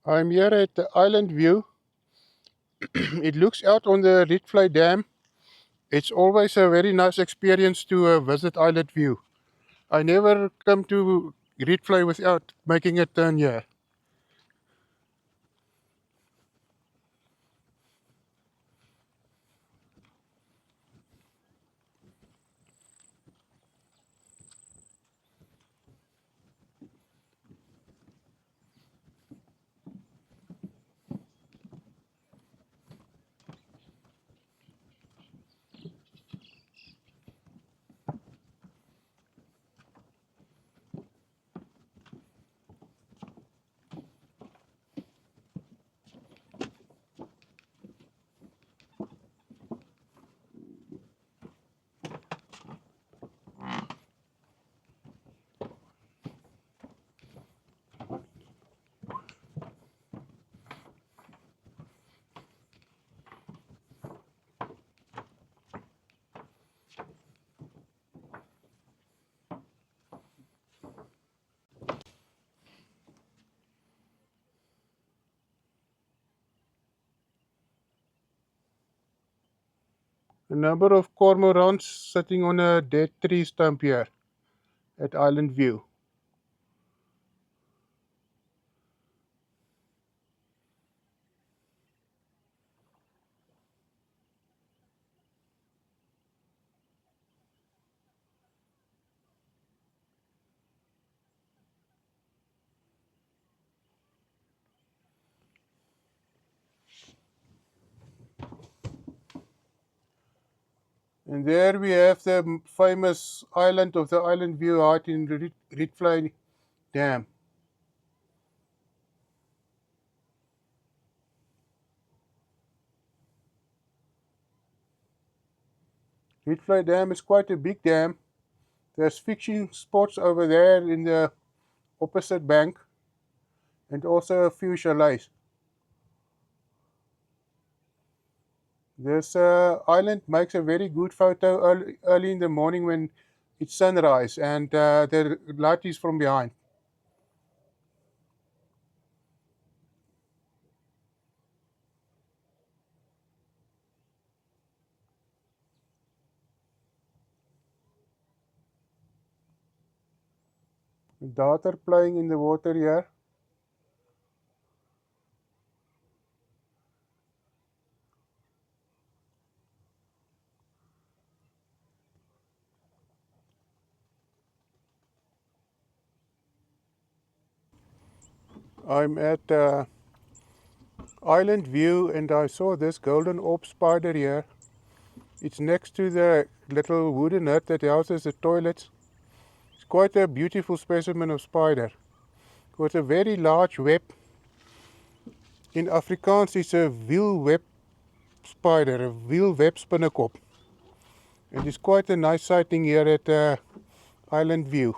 I'm here at the Island View. It looks out on the Rietvlei Dam. It's always a very nice experience to visit Island View. I never come to Rietvlei without making a turn here. A number of cormorants sitting on a dead tree stump here at Island View. And there we have the famous island of the Island View out in Rietvlei Dam. Rietvlei Dam is quite a big dam. There's fishing spots over there in the opposite bank and also a few chalets. This island makes a very good photo early in the morning when it's sunrise and the light is from behind. Daughter playing in the water here. I'm at Island View and I saw this golden orb spider here. It's next to the little wooden hut that houses the toilets. It's quite a beautiful specimen of spider. Got a very large web. In Afrikaans it's a wielweb spider, a wielweb spinnekop. It is quite a nice sighting here at Island View.